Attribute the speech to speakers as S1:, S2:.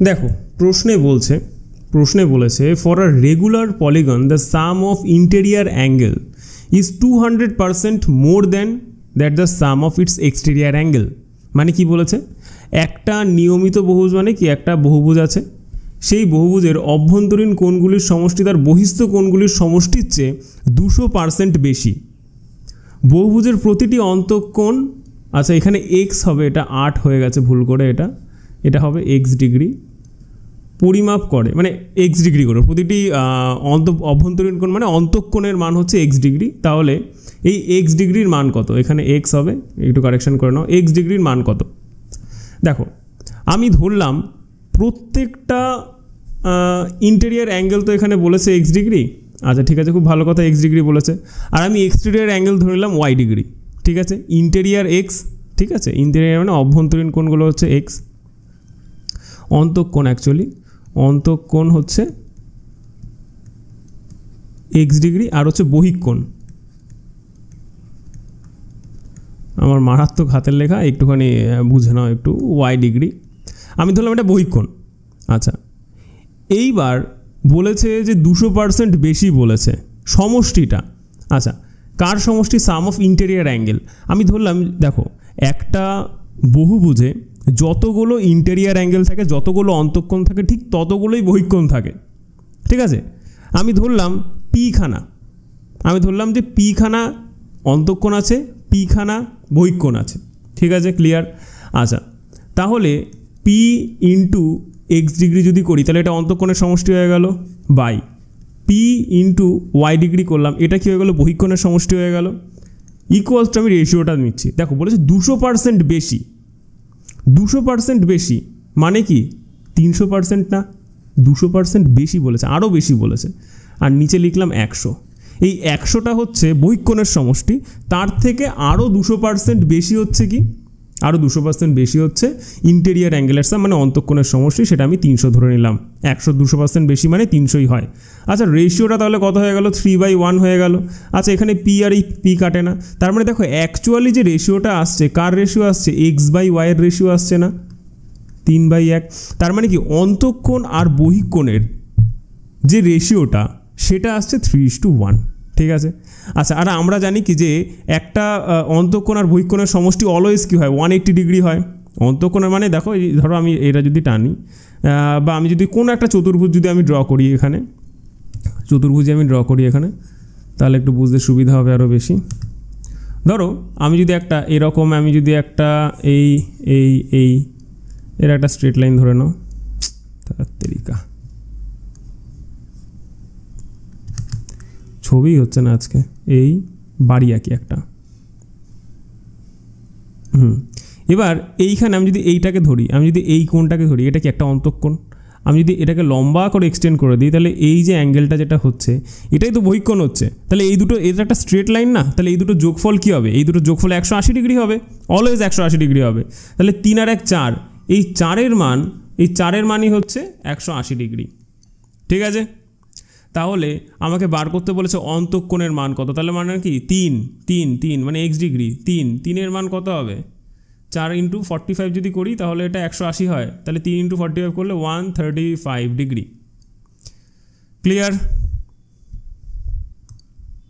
S1: দেখো প্রশ্নে বলেছে for a regular polygon the some of interior angle is 200% more than that the some of its exterior angle. মানে কি বলেছে, একটা নিয়মিত বহুভুজ মানে কি, একটা বহুভুজ আছে, সেই বহুভুজের অভ্যন্তরীণ কোণগুলির সমষ্টি তার বহিস্থ কোণগুলির সমষ্টির চেয়ে 200% বেশি। বহুভুজের প্রতিটি অন্তঃকোণ, আচ্ছা এখানে এক্স হবে, এটা 8 হয়ে গেছে ভুল করে, এটা হবে এক্স ডিগ্রি পরিমাপ করে, মানে এক্স ডিগ্রি করে প্রতিটি অভ্যন্তরীণ কোণ মানে অন্তঃকোণের মান হচ্ছে এক্স ডিগ্রি। তাহলে এই এক্স ডিগ্রির মান কত, এখানে এক্স হবে, একটু কারেকশন করে নাও, এক্স ডিগ্রির মান কত। দেখো আমি ধরলাম প্রত্যেকটা ইন্টেরিয়ার অ্যাঙ্গেল তো এখানে বলেছে এক্স ডিগ্রি, আচ্ছা ঠিক আছে, খুব ভালো কথা, এক্স ডিগ্রি বলেছে। আর আমি এক্সটেরিয়ার অ্যাঙ্গেল ধরে নিলাম ওয়াই ডিগ্রি, ঠিক আছে, ইন্টেরিয়ার এক্স, ঠিক আছে, ইন্টেরিয়ার মানে অভ্যন্তরীণ কোণগুলো হচ্ছে এক্স, অন্তঃকোণ অ্যাকচুয়ালি অন্তঃকোণ হচ্ছে এক্স ডিগ্রি, আর হচ্ছে বহিঃকোণ, আমার মারাত্মক হাতের লেখা, একটুখানি বুঝে নাও একটু, ওয়াই ডিগ্রি, আমি ধরলাম এটা বহিঃকোণ। আচ্ছা এইবার বলেছে যে 200% বেশি বলেছে সমষ্টিটা, আচ্ছা কার সমষ্টি, সাম অফ ইন্টেরিয়ার অ্যাঙ্গেল। আমি ধরলাম দেখো একটা বহুভুজে যতগুলো ইন্টেরিয়ার অ্যাঙ্গেল থাকে, যতগুলো অন্তঃকোণ থাকে, ঠিক ততগুলোই বহিঃকোণ থাকে, ঠিক আছে। আমি ধরলাম পিখানা, আমি ধরলাম যে পিখানা অন্তঃকোণ আছে, পিখানা বহিঃকোণ আছে, ঠিক আছে, ক্লিয়ার। আচ্ছা তাহলে পি ইন্টু এক্স ডিগ্রি যদি করি তাহলে এটা অন্তঃকোণের সমষ্টি হয়ে গেল, by pi into Y degree করলাম, এটা কী হয়ে গেলো, বহিঃকোণের সমষ্টি হয়ে গেল, ইকুয়ালস টু আমি রেশিওটা নিচ্ছি। দেখো বলেছে 200% বেশি, 200% বেশি মানে কি 300% না, 200% বেশি বলেছে, আরও বেশি বলেছে। আর নিচে লিখলাম 100, এই 100টা হচ্ছে বহিঃকোণের সমষ্টি, তার থেকে আরও 200% বেশি হচ্ছে কি, আরও 200% বেশি হচ্ছে ইন্টেরিয়ার অ্যাঙ্গেলের সাম মানে অন্তঃকোণের সমষ্টি, সেটা আমি 300 ধরে নিলাম। 200% বেশি মানে 300ই হয়। আচ্ছা রেশিওটা তাহলে কত হয়ে গেল, 3/1 হয়ে গেল। আচ্ছা এখানে পি আর এই পি কাটে না, তার মানে দেখো অ্যাকচুয়ালি যে রেশিওটা আসছে, কার রেশিও আসছে, x/y এর রেশিও আসছে না, 3/1। তার মানে কি অন্তঃকোণ আর বহিঃকোণের যে রেশিওটা সেটা আসছে 3:1, ঠিক আছে। আচ্ছা আর আমরা জানি কি যে একটা অন্তঃকোণ আর বহিঃকোণের সমষ্টি অলওয়েজ কী হয়, 180 ডিগ্রি হয়। অন্তঃকোণের মানে দেখো ধরো আমি এটা যদি টানি বা আমি যদি কোনো একটা চতুর্ভুজ যদি আমি ড্র করি, এখানে চতুর্ভুজে আমি ড্র করি এখানে, তাহলে একটু বুঝতে সুবিধা হবে আরও বেশি। ধরো আমি যদি একটা এরকম, আমি যদি একটা এই এই এই এর একটা স্ট্রেট লাইন ধরে নাও, তরিকা ছবি হচ্ছে না আজকে, এই বাড়ি আঁকি একটা, এবার এইখানে আমি যদি এইটাকে ধরি, আমি যদি এই কোণটাকে ধরি, এটা কি একটা অন্তঃকোণ, আমি যদি এটাকে লম্বা করে এক্সটেন্ড করে দিই তাহলে এই যে অ্যাঙ্গেলটা যেটা হচ্ছে এটাই তো বহিঃকোণ হচ্ছে, তাহলে এই দুটো, এটা একটা স্ট্রেট লাইন না, তাহলে এই দুটো যোগফল কী হবে, এই দুটো যোগফল 180 ডিগ্রি হবে, অলওয়েজ 180 ডিগ্রি হবে। তাহলে 3 আর 1 4, এই 4-এর মান, এই 4-এর মানই হচ্ছে 180 ডিগ্রি, ঠিক আছে। তাহলে আমাকে বার করতে বলেছে অন্তঃকোণের মান কত, তাহলে মানে কি 3 মানে এক্স ডিগ্রি, 3-এর মান কত হবে, 4 × 45 যদি করি তাহলে এটা 180 হয়, তাহলে 3 × 45 করলে 135 ডিগ্রি, ক্লিয়ার।